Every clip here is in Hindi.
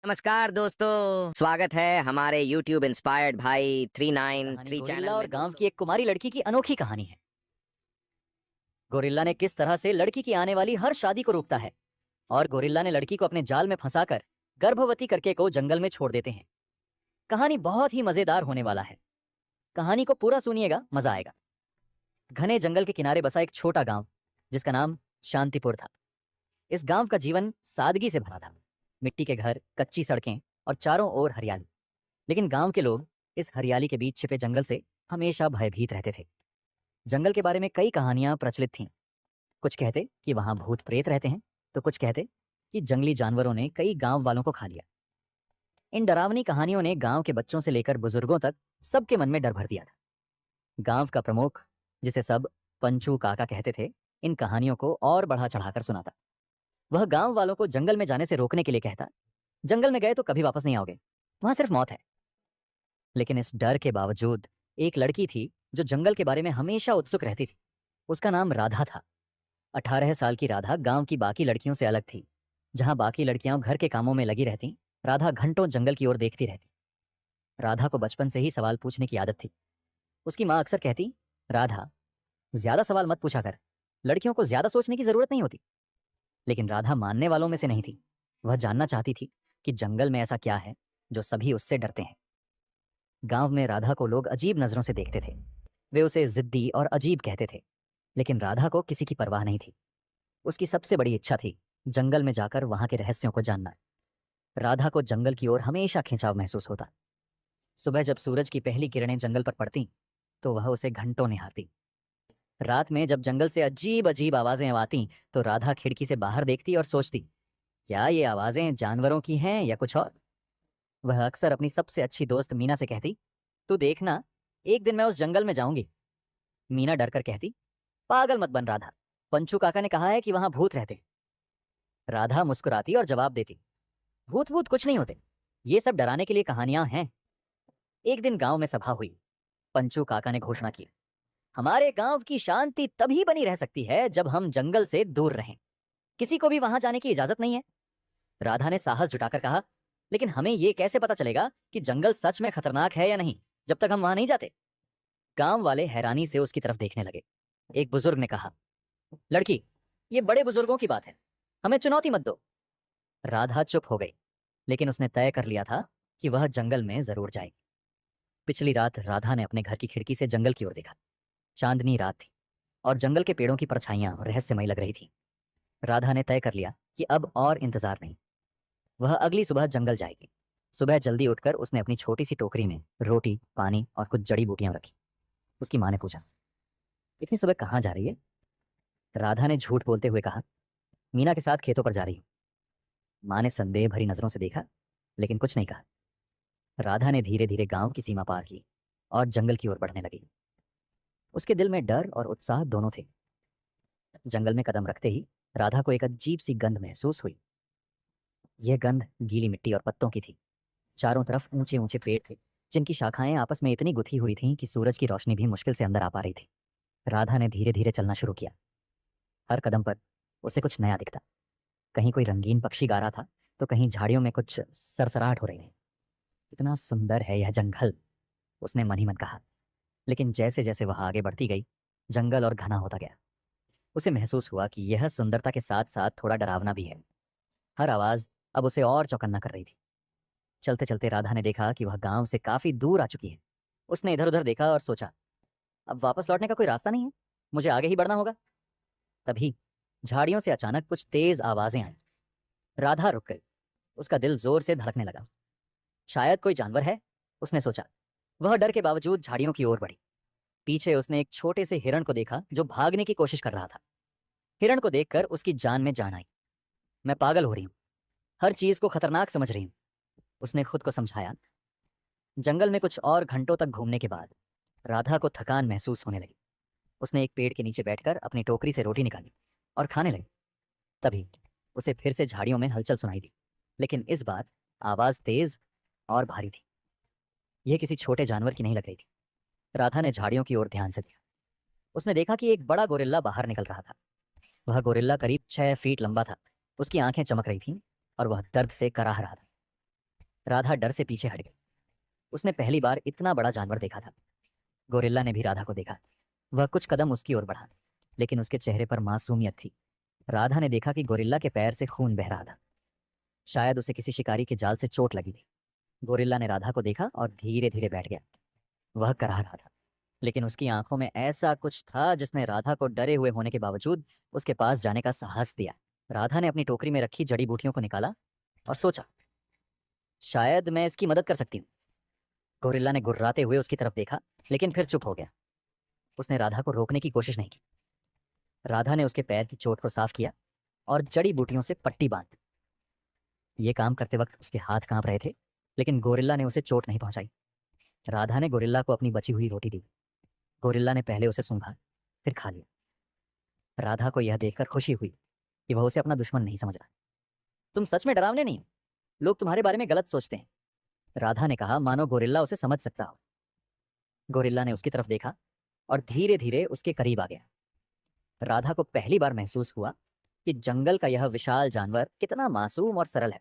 नमस्कार दोस्तों, स्वागत है हमारे YouTube इंस्पायर्ड भाई कहानी 393 गोरिल्ला चैनल और में गांव दोस्तों। की एक कुमारी लड़की की अनोखी कहानी है। गोरिल्ला ने किस तरह से लड़की की आने वाली हर शादी को रोकता है और गोरिल्ला ने लड़की को अपने जाल में फंसाकर गर्भवती करके को जंगल में छोड़ देते हैं। कहानी बहुत ही मजेदार होने वाला है। कहानी को पूरा सुनिएगा, मजा आएगा। घने जंगल के किनारे बसा एक छोटा गांव जिसका नाम शांतिपुर था। इस गांव का जीवन सादगी से भरा था। मिट्टी के घर, कच्ची सड़कें और चारों ओर हरियाली। लेकिन गांव के लोग इस हरियाली के बीच छिपे जंगल से हमेशा भयभीत रहते थे। जंगल के बारे में कई कहानियां प्रचलित थीं। कुछ कहते कि वहां भूत प्रेत रहते हैं, तो कुछ कहते कि जंगली जानवरों ने कई गांव वालों को खा लिया। इन डरावनी कहानियों ने गांव के बच्चों से लेकर बुजुर्गों तक सबके मन में डर भर दिया था। गांव का प्रमुख, जिसे सब पंचू काका कहते थे, इन कहानियों को और बढ़ा चढ़ाकर सुनाता। वह गांव वालों को जंगल में जाने से रोकने के लिए कहता, जंगल में गए तो कभी वापस नहीं आओगे, वहां सिर्फ मौत है। लेकिन इस डर के बावजूद एक लड़की थी जो जंगल के बारे में हमेशा उत्सुक रहती थी। उसका नाम राधा था। 18 साल की राधा गांव की बाकी लड़कियों से अलग थी। जहां बाकी लड़कियां घर के कामों में लगी रहती, राधा घंटों जंगल की ओर देखती रहती। राधा को बचपन से ही सवाल पूछने की आदत थी। उसकी माँ अक्सर कहती, राधा, ज्यादा सवाल मत पूछा कर, लड़कियों को ज्यादा सोचने की जरूरत नहीं होती। लेकिन राधा मानने वालों में से नहीं थी। वह जानना चाहती थी कि जंगल में ऐसा क्या है जो सभी उससे डरते हैं। गांव में राधा को लोग अजीब नजरों से देखते थे। वे उसे जिद्दी और अजीब कहते थे। लेकिन राधा को किसी की परवाह नहीं थी। उसकी सबसे बड़ी इच्छा थी जंगल में जाकर वहां के रहस्यों को जानना। राधा को जंगल की ओर हमेशा खिंचाव महसूस होता। सुबह जब सूरज की पहली किरणें जंगल पर पड़ती तो वह उसे घंटों निहारती। रात में जब जंगल से अजीब अजीब आवाजें आती तो राधा खिड़की से बाहर देखती और सोचती, क्या ये आवाजें जानवरों की हैं या कुछ और। वह अक्सर अपनी सबसे अच्छी दोस्त मीना से कहती, तू देखना, एक दिन मैं उस जंगल में जाऊंगी। मीना डरकर कहती, पागल मत बन राधा, पंचू काका ने कहा है कि वहां भूत रहते। राधा मुस्कुराती और जवाब देती, भूत वूत कुछ नहीं होते, ये सब डराने के लिए कहानियां हैं। एक दिन गांव में सभा हुई। पंचू काका ने घोषणा की, हमारे गांव की शांति तभी बनी रह सकती है जब हम जंगल से दूर रहें। किसी को भी वहां जाने की इजाजत नहीं है। राधा ने साहस जुटाकर कहा, लेकिन हमें यह कैसे पता चलेगा कि जंगल सच में खतरनाक है या नहीं, जब तक हम वहां नहीं जाते। गांव वाले हैरानी से उसकी तरफ देखने लगे। एक बुजुर्ग ने कहा, लड़की, ये बड़े बुजुर्गों की बात है, हमें चुनौती मत दो। राधा चुप हो गई, लेकिन उसने तय कर लिया था कि वह जंगल में जरूर जाएगी। पिछली रात राधा ने अपने घर की खिड़की से जंगल की ओर देखा। चांदनी रात थी और जंगल के पेड़ों की परछाइयां रहस्यमयी लग रही थी। राधा ने तय कर लिया कि अब और इंतजार नहीं। वह अगली सुबह जंगल जाएगी। सुबह जल्दी उठकर उसने अपनी छोटी सी टोकरी में रोटी, पानी और कुछ जड़ी बूटियां रखी। उसकी माँ ने पूछा, इतनी सुबह कहाँ जा रही है? राधा ने झूठ बोलते हुए कहा, मीना के साथ खेतों पर जा रही हूँ। माँ ने संदेह भरी नजरों से देखा, लेकिन कुछ नहीं कहा। राधा ने धीरे धीरे गांव की सीमा पार की और जंगल की ओर बढ़ने लगी। उसके दिल में डर और उत्साह दोनों थे। जंगल में कदम रखते ही राधा को एक अजीब सी गंध महसूस हुई। यह गंध गीली मिट्टी और पत्तों की थी। चारों तरफ ऊंचे ऊंचे पेड़ थे, जिनकी शाखाएं आपस में इतनी गुथी हुई थीं कि सूरज की रोशनी भी मुश्किल से अंदर आ पा रही थी। राधा ने धीरे धीरे चलना शुरू किया। हर कदम पर उसे कुछ नया दिखता। कहीं कोई रंगीन पक्षी गा रहा था, तो कहीं झाड़ियों में कुछ सरसराहट हो रही थी। कितना सुंदर है यह जंगल, उसने मन ही मन कहा। लेकिन जैसे जैसे वह आगे बढ़ती गई, जंगल और घना होता गया। उसे महसूस हुआ कि यह सुंदरता के साथ साथ थोड़ा डरावना भी है। हर आवाज अब उसे और चौकन्ना कर रही थी। चलते चलते राधा ने देखा कि वह गांव से काफी दूर आ चुकी है। उसने इधर उधर देखा और सोचा, अब वापस लौटने का कोई रास्ता नहीं है, मुझे आगे ही बढ़ना होगा। तभी झाड़ियों से अचानक कुछ तेज आवाजें आई। राधा रुक गई। उसका दिल जोर से धड़कने लगा। शायद कोई जानवर है, उसने सोचा। वह डर के बावजूद झाड़ियों की ओर बढ़ी। पीछे उसने एक छोटे से हिरण को देखा जो भागने की कोशिश कर रहा था। हिरण को देखकर उसकी जान में जान आई। मैं पागल हो रही हूँ, हर चीज को खतरनाक समझ रही हूँ, उसने खुद को समझाया। जंगल में कुछ और घंटों तक घूमने के बाद राधा को थकान महसूस होने लगी। उसने एक पेड़ के नीचे बैठकर अपनी टोकरी से रोटी निकाली और खाने लगी। तभी उसे फिर से झाड़ियों में हलचल सुनाई दी, लेकिन इस बार आवाज तेज और भारी थी। यह किसी छोटे जानवर की नहीं लग रही थी। राधा ने झाड़ियों की ओर ध्यान से देखा। उसने देखा कि एक बड़ा गोरिल्ला बाहर निकल रहा था। वह गोरिल्ला करीब 6 फीट लंबा था। उसकी आंखें चमक रही थीं और वह दर्द से कराह रहा था। राधा डर से पीछे हट गई। उसने पहली बार इतना बड़ा जानवर देखा था। गोरिल्ला ने भी राधा को देखा। वह कुछ कदम उसकी ओर बढ़ा, लेकिन उसके चेहरे पर मासूमियत थी। राधा ने देखा कि गोरिल्ला के पैर से खून बह रहा था। शायद उसे किसी शिकारी के जाल से चोट लगी थी। गोरिल्ला ने राधा को देखा और धीरे धीरे बैठ गया। वह कराह रहा था, लेकिन उसकी आंखों में ऐसा कुछ था जिसने राधा को डरे हुए होने के बावजूद उसके पास जाने का साहस दिया। राधा ने अपनी टोकरी में रखी जड़ी बूटियों को निकाला और सोचा, शायद मैं इसकी मदद कर सकती हूँ। गोरिल्ला ने गुर्राते हुए उसकी तरफ देखा, लेकिन फिर चुप हो गया। उसने राधा को रोकने की कोशिश नहीं की। राधा ने उसके पैर की चोट को साफ किया और जड़ी बूटियों से पट्टी बांध। ये काम करते वक्त उसके हाथ कांप रहे थे, लेकिन गोरिल्ला ने उसे चोट नहीं पहुंचाई। राधा ने गोरिल्ला को अपनी बची हुई रोटी दी। गोरिल्ला ने पहले उसे सूंघा, फिर खा लिया। राधा को यह देखकर खुशी हुई कि वह उसे अपना दुश्मन नहीं समझ रहा। तुम सच में डरावने नहीं हो, लोग तुम्हारे बारे में गलत सोचते हैं, राधा ने कहा, मानो गोरिल्ला उसे समझ सकता हो। गोरिल्ला ने उसकी तरफ देखा और धीरे धीरे उसके करीब आ गया। राधा को पहली बार महसूस हुआ कि जंगल का यह विशाल जानवर कितना मासूम और सरल है।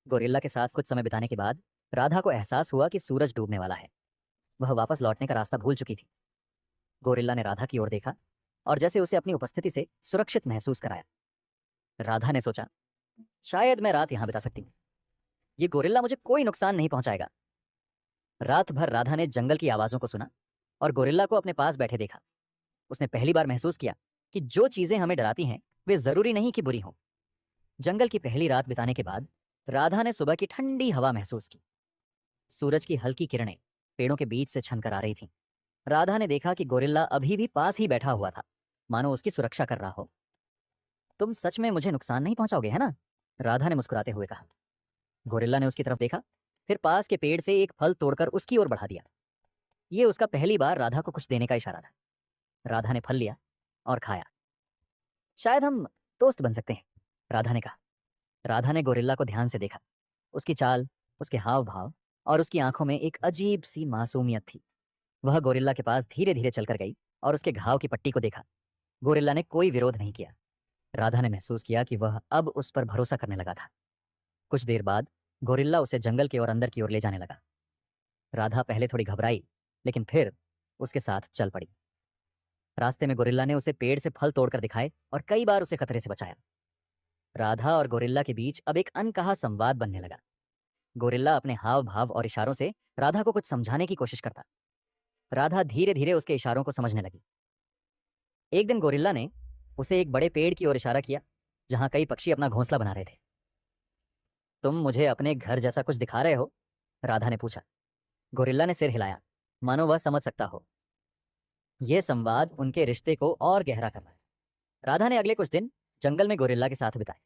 गोरिल्ला के साथ कुछ समय बिताने के बाद राधा को एहसास हुआ कि सूरज डूबने वाला है। वह वापस लौटने का रास्ता भूल चुकी थी। गोरिल्ला ने राधा की ओर देखा और जैसे उसे अपनी उपस्थिति से सुरक्षित महसूस कराया। राधा ने सोचा, शायद मैं रात यहां बिता सकती हूँ। ये गोरिल्ला मुझे कोई नुकसान नहीं पहुंचाएगा। रात भर राधा ने जंगल की आवाजों को सुना और गोरिल्ला को अपने पास बैठे देखा। उसने पहली बार महसूस किया कि जो चीजें हमें डराती हैं वे जरूरी नहीं कि बुरी हों। जंगल की पहली रात बिताने के बाद राधा ने सुबह की ठंडी हवा महसूस की। सूरज की हल्की किरणें पेड़ों के बीच से छनकर आ रही थीं। राधा ने देखा कि गोरिल्ला अभी भी पास ही बैठा हुआ था, मानो उसकी सुरक्षा कर रहा हो। तुम सच में मुझे नुकसान नहीं पहुंचाओगे, है ना? राधा ने मुस्कुराते हुए कहा। गोरिल्ला ने उसकी तरफ देखा, फिर पास के पेड़ से एक फल तोड़कर उसकी ओर बढ़ा दिया। ये उसका पहली बार राधा को कुछ देने का इशारा था। राधा ने फल लिया और खाया। शायद हम दोस्त बन सकते हैं, राधा ने कहा। राधा ने गोरिल्ला को ध्यान से देखा। उसकी चाल, उसके हाव भाव और उसकी आंखों में एक अजीब सी मासूमियत थी। वह गोरिल्ला के पास धीरे धीरे चलकर गई और उसके घाव की पट्टी को देखा। गोरिल्ला ने कोई विरोध नहीं किया। राधा ने महसूस किया कि वह अब उस पर भरोसा करने लगा था। कुछ देर बाद गोरिल्ला उसे जंगल की ओर अंदर की ओर ले जाने लगा। राधा पहले थोड़ी घबराई, लेकिन फिर उसके साथ चल पड़ी। रास्ते में गोरिल्ला ने उसे पेड़ से फल तोड़कर दिखाए और कई बार उसे खतरे से बचाया। राधा और गोरिल्ला के बीच अब एक अनकहा संवाद बनने लगा। गोरिल्ला अपने हाव भाव और इशारों से राधा को कुछ समझाने की कोशिश करता। राधा धीरे धीरे उसके इशारों को समझने लगी। एक दिन गोरिल्ला ने उसे एक बड़े पेड़ की ओर इशारा किया, जहां कई पक्षी अपना घोंसला बना रहे थे। तुम मुझे अपने घर जैसा कुछ दिखा रहे हो? राधा ने पूछा। गोरिल्ला ने सिर हिलाया, मानो वह समझ सकता हो। यह संवाद उनके रिश्ते को और गहरा कर रहा है। राधा ने अगले कुछ दिन जंगल में गोरिल्ला के साथ बिताए।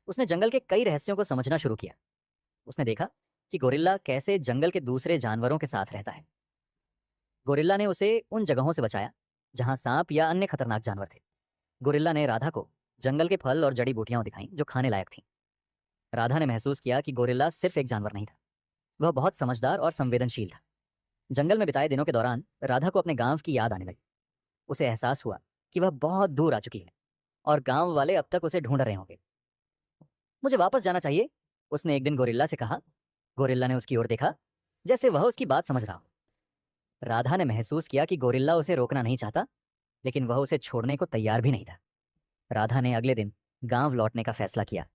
उसने जंगल के कई रहस्यों को समझना शुरू किया। उसने देखा कि गोरिल्ला कैसे जंगल के दूसरे जानवरों के साथ रहता है। गोरिल्ला ने उसे उन जगहों से बचाया जहां सांप या अन्य खतरनाक जानवर थे। गोरिल्ला ने राधा को जंगल के फल और जड़ी बूटियां दिखाई जो खाने लायक थीं। राधा ने महसूस किया कि गोरिल्ला सिर्फ एक जानवर नहीं था, वह बहुत समझदार और संवेदनशील था। जंगल में बिताए दिनों के दौरान राधा को अपने गांव की याद आने लगी। उसे एहसास हुआ कि वह बहुत दूर आ चुकी है और गांव वाले अब तक उसे ढूंढ रहे होंगे। मुझे वापस जाना चाहिए, उसने एक दिन गोरिल्ला से कहा। गोरिल्ला ने उसकी ओर देखा, जैसे वह उसकी बात समझ रहा हो। राधा ने महसूस किया कि गोरिल्ला उसे रोकना नहीं चाहता, लेकिन वह उसे छोड़ने को तैयार भी नहीं था। राधा ने अगले दिन गांव लौटने का फैसला किया।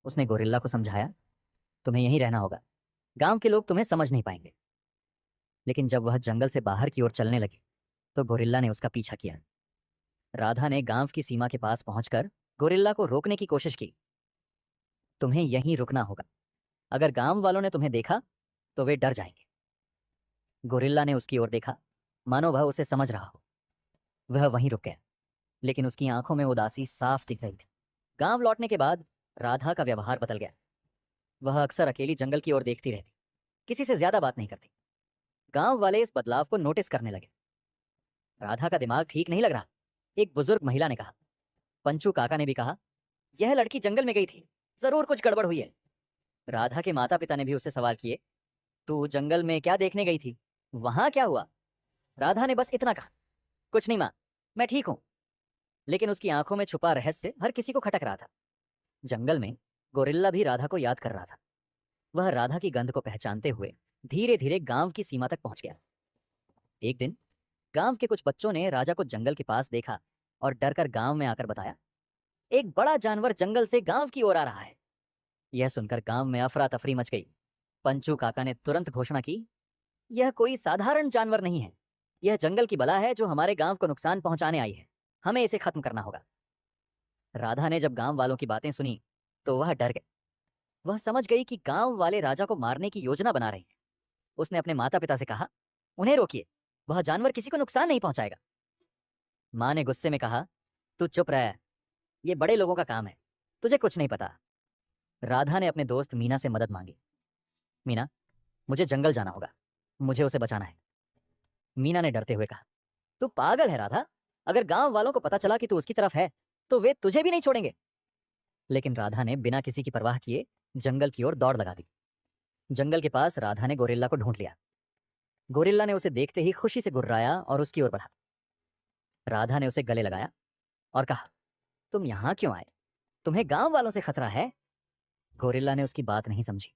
उसने गोरिल्ला को समझाया, तुम्हें यहीं रहना होगा, गांव के लोग तुम्हें समझ नहीं पाएंगे। लेकिन जब वह जंगल से बाहर की ओर चलने लगी तो गोरिल्ला ने उसका पीछा किया। राधा ने गांव की सीमा के पास पहुंचकर गोरिल्ला को रोकने की कोशिश की। तुम्हें यहीं रुकना होगा, अगर गांव वालों ने तुम्हें देखा तो वे डर जाएंगे। गोरिल्ला ने उसकी ओर देखा, मानो वह उसे समझ रहा हो। वह वहीं रुक गया, लेकिन उसकी आंखों में उदासी साफ दिख रही थी। गांव लौटने के बाद राधा का व्यवहार बदल गया। वह अक्सर अकेली जंगल की ओर देखती रहती, किसी से ज्यादा बात नहीं करती। गांव वाले इस बदलाव को नोटिस करने लगे। राधा का दिमाग ठीक नहीं लग रहा, एक बुजुर्ग महिला ने कहा। पंचू काका ने भी कहा, यह लड़की जंगल में गई थी, जरूर कुछ गड़बड़ हुई है। राधा के माता पिता ने भी उससे सवाल किए, तू जंगल में क्या देखने गई थी, वहां क्या हुआ? राधा ने बस इतना कहा, कुछ नहीं मां, मैं ठीक हूं। लेकिन उसकी आंखों में छुपा रहस्य हर किसी को खटक रहा था। जंगल में गोरिल्ला भी राधा को याद कर रहा था। वह राधा की गंध को पहचानते हुए धीरे धीरे गांव की सीमा तक पहुंच गया। एक दिन गांव के कुछ बच्चों ने राजा को जंगल के पास देखा और डरकर गांव में आकर बताया, एक बड़ा जानवर जंगल से गांव की ओर आ रहा है। यह सुनकर गांव में अफरा तफरी मच गई। पंचू काका ने तुरंत घोषणा की, यह कोई साधारण जानवर नहीं है, यह जंगल की बला है जो हमारे गांव को नुकसान पहुंचाने आई है। हमें इसे खत्म करना होगा। राधा ने जब गांव वालों की बातें सुनी तो वह डर गई। वह समझ गई कि गांव वाले राजा को मारने की योजना बना रहे हैं। उसने अपने माता पिता से कहा, उन्हें रोकिए, वह जानवर किसी को नुकसान नहीं पहुंचाएगा। मां ने गुस्से में कहा, तू चुप रह, ये बड़े लोगों का काम है, तुझे कुछ नहीं पता। राधा ने अपने दोस्त मीना से मदद मांगी। मीना, मुझे जंगल जाना होगा, मुझे उसे बचाना है। मीना ने डरते हुए कहा, तू पागल है राधा, अगर गांव वालों को पता चला कि तू उसकी तरफ है तो वे तुझे भी नहीं छोड़ेंगे। लेकिन राधा ने बिना किसी की परवाह किए जंगल की ओर दौड़ लगा दी। जंगल के पास राधा ने गोरिल्ला को ढूंढ लिया। गोरिल्ला ने उसे देखते ही खुशी से गुर्राया और उसकी ओर बढ़ा। राधा ने उसे गले लगाया और कहा, तुम यहां क्यों आए? तुम्हें गांव वालों से खतरा है? गोरिल्ला ने उसकी बात नहीं समझी,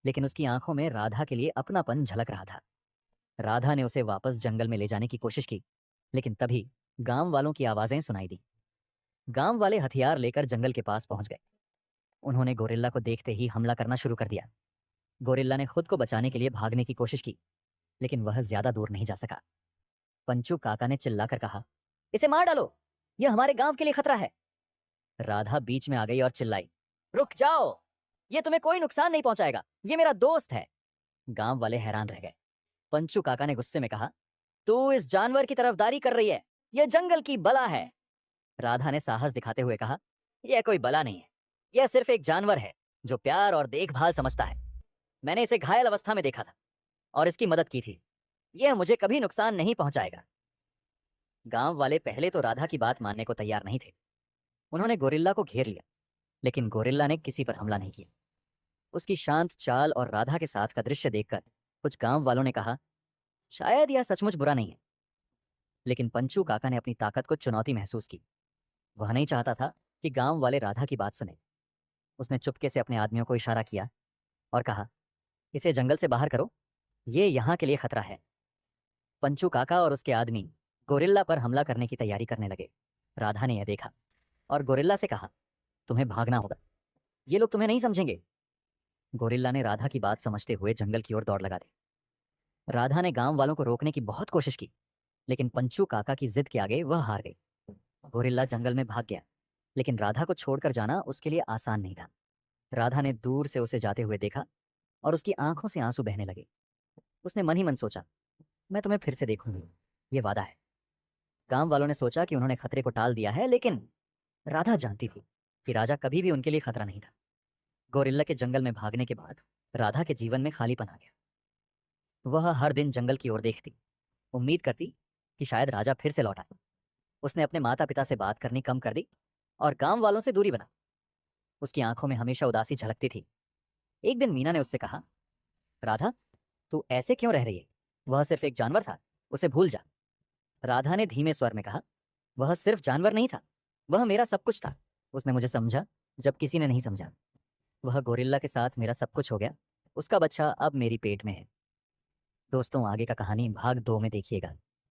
लेकिन उसकी आंखों में राधा के लिए अपनापन झलक रहा था। राधा ने उसे वापस जंगल में ले जाने की कोशिश की, लेकिन तभी गांव वालों की आवाजें सुनाई दी। गांव वाले हथियार लेकर जंगल के पास पहुंच गए। उन्होंने गोरिल्ला को देखते ही हमला करना शुरू कर दिया। गोरिल्ला ने खुद को बचाने के लिए भागने की कोशिश की, लेकिन वह ज्यादा दूर नहीं जा सका। पंचू काका ने चिल्लाकर कहा, इसे मार डालो, यह हमारे गांव के लिए खतरा है। राधा बीच में आ गई और चिल्लाई, रुक जाओ, यह तुम्हें कोई नुकसान नहीं पहुंचाएगा, यह मेरा दोस्त है। गांव वाले हैरान रह गए। पंचू काका ने गुस्से में कहा, तू इस जानवर की तरफदारी कर रही है, यह जंगल की बला है। राधा ने साहस दिखाते हुए कहा, यह कोई बला नहीं है, यह सिर्फ एक जानवर है जो प्यार और देखभाल समझता है। मैंने इसे घायल अवस्था में देखा था और इसकी मदद की थी, यह मुझे कभी नुकसान नहीं पहुंचाएगा। गांव वाले पहले तो राधा की बात मानने को तैयार नहीं थे। उन्होंने गोरिल्ला को घेर लिया, लेकिन गोरिल्ला ने किसी पर हमला नहीं किया। उसकी शांत चाल और राधा के साथ का दृश्य देखकर कुछ गांव वालों ने कहा, शायद यह सचमुच बुरा नहीं है। लेकिन पंचू काका ने अपनी ताकत को चुनौती महसूस की। वह नहीं चाहता था कि गांव वाले राधा की बात सुने। उसने चुपके से अपने आदमियों को इशारा किया और कहा, इसे जंगल से बाहर करो, ये यहाँ के लिए खतरा है। पंचू काका और उसके आदमी गोरिल्ला पर हमला करने की तैयारी करने लगे। राधा ने यह देखा और गोरिल्ला से कहा, तुम्हें भागना होगा, ये लोग तुम्हें नहीं समझेंगे। गोरिल्ला ने राधा की बात समझते हुए जंगल की ओर दौड़ लगा दी। राधा ने गांव वालों को रोकने की बहुत कोशिश की, लेकिन पंचू काका की जिद के आगे वह हार गई। गोरिल्ला जंगल में भाग गया, लेकिन राधा को छोड़कर जाना उसके लिए आसान नहीं था। राधा ने दूर से उसे जाते हुए देखा और उसकी आंखों से आंसू बहने लगे। उसने मन ही मन सोचा, मैं तुम्हें फिर से देखूंगी, ये वादा है। गांव वालों ने सोचा कि उन्होंने खतरे को टाल दिया है, लेकिन राधा जानती थी कि राजा कभी भी उनके लिए खतरा नहीं था। गोरिल्ला के जंगल में भागने के बाद राधा के जीवन में खालीपन आ गया। वह हर दिन जंगल की ओर देखती, उम्मीद करती कि शायद राजा फिर से लौट आए। उसने अपने माता पिता से बात करनी कम कर दी और गांव वालों से दूरी बना। उसकी आंखों में हमेशा उदासी झलकती थी। एक दिन मीना ने उससे कहा, राधा, तू ऐसे क्यों रह रही है? वह सिर्फ एक जानवर था, उसे भूल जा। राधा ने धीमे स्वर में कहा, वह सिर्फ जानवर नहीं था, वह मेरा सब कुछ था। उसने मुझे समझा जब किसी ने नहीं समझा। वह गोरिल्ला के साथ मेरा सब कुछ हो गया, उसका बच्चा अब मेरी पेट में है। दोस्तों, आगे का कहानी भाग 2 में देखिएगा।